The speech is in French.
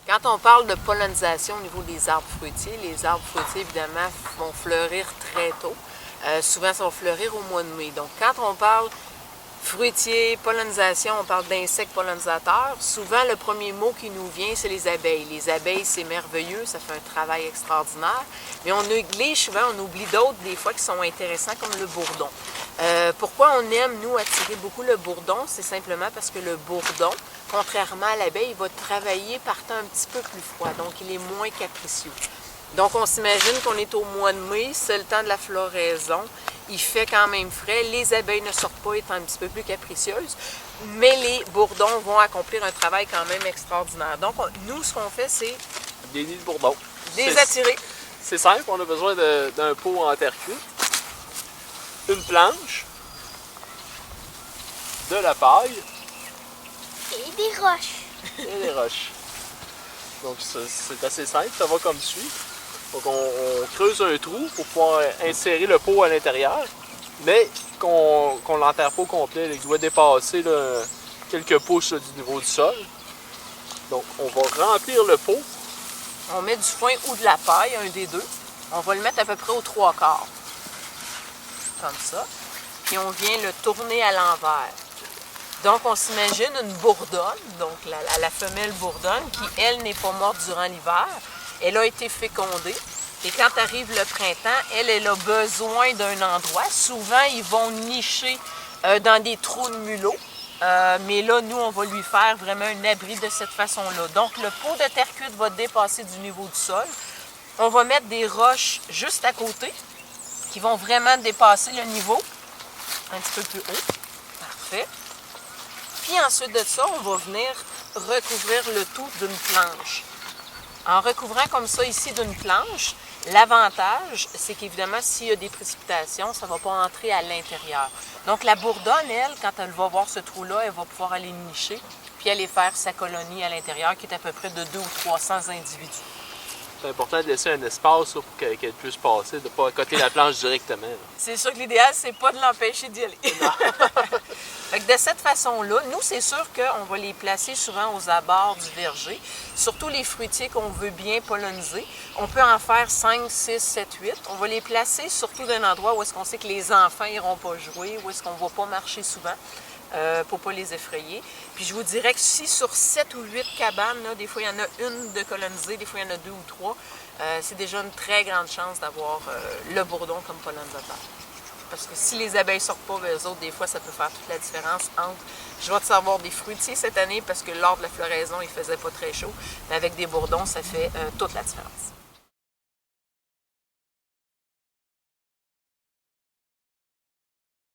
Quand on parle de pollinisation au niveau des arbres fruitiers, les arbres fruitiers, évidemment, vont fleurir très tôt. Souvent, ça va fleurir au mois de mai. Donc, quand on parle fruitier, pollinisation, on parle d'insectes pollinisateurs. Souvent, le premier mot qui nous vient, c'est les abeilles. Les abeilles, c'est merveilleux, ça fait un travail extraordinaire. Mais on néglige souvent, on oublie d'autres, des fois, qui sont intéressants, comme le bourdon. Pourquoi on aime, nous, attirer beaucoup le bourdon? C'est simplement parce que le bourdon, contrairement à l'abeille, il va travailler par temps un petit peu plus froid. Donc, il est moins capricieux. Donc, on s'imagine qu'on est au mois de mai, c'est le temps de la floraison. Il fait quand même frais. Les abeilles ne sortent pas étant un petit peu plus capricieuses, mais les bourdons vont accomplir un travail quand même extraordinaire. Donc, nous, ce qu'on fait, c'est des nids de bourdons. Les attirer. C'est simple, on a besoin d'un pot en terre cuite, une planche, de la paille et des roches. Et des roches. Donc, c'est assez simple, ça va comme suit. Donc on creuse un trou pour pouvoir insérer le pot à l'intérieur, mais qu'on ne l'enterre pas au complet. Il doit dépasser là, quelques pouces là, du niveau du sol. Donc on va remplir le pot. On met du foin ou de la paille, un des deux. On va le mettre à peu près aux 3/4. Comme ça. Puis on vient le tourner à l'envers. Donc on s'imagine une bourdonne, donc la femelle bourdonne, qui elle n'est pas morte durant l'hiver. Elle a été fécondée et quand arrive le printemps, elle a besoin d'un endroit. Souvent, ils vont nicher dans des trous de mulot. Mais là, nous, on va lui faire vraiment un abri de cette façon-là. Donc, le pot de terre cuite va dépasser du niveau du sol. On va mettre des roches juste à côté qui vont vraiment dépasser le niveau un petit peu plus haut. Parfait. Puis ensuite de ça, on va venir recouvrir le tout d'une planche. En recouvrant comme ça ici d'une planche, l'avantage, c'est qu'évidemment, s'il y a des précipitations, ça ne va pas entrer à l'intérieur. Donc la bourdonne, elle, quand elle va voir ce trou-là, elle va pouvoir aller nicher, puis aller faire sa colonie à l'intérieur, qui est à peu près de 200 ou 300 individus. C'est important de laisser un espace là, pour qu'elle puisse passer, de ne pas accoter la planche directement. C'est sûr que l'idéal, c'est pas de l'empêcher d'y aller. Fait que de cette façon-là, nous, c'est sûr qu'on va les placer souvent aux abords du verger, surtout les fruitiers qu'on veut bien polliniser. On peut en faire 5, 6, 7, 8. On va les placer surtout d'un endroit où est-ce qu'on sait que les enfants n'iront pas jouer, où est-ce qu'on ne va pas marcher souvent. Pour ne pas les effrayer. Puis je vous dirais que si sur 7 ou 8 cabanes, là, des fois il y en a une de colonisée, des fois il y en a 2 ou 3, c'est déjà une très grande chance d'avoir le bourdon comme pollinisateur. Parce que si les abeilles ne sortent pas, eux autres, des fois, ça peut faire toute la différence entre je vais savoir des fruitiers cette année parce que lors de la floraison, il ne faisait pas très chaud, mais avec des bourdons, ça fait toute la différence.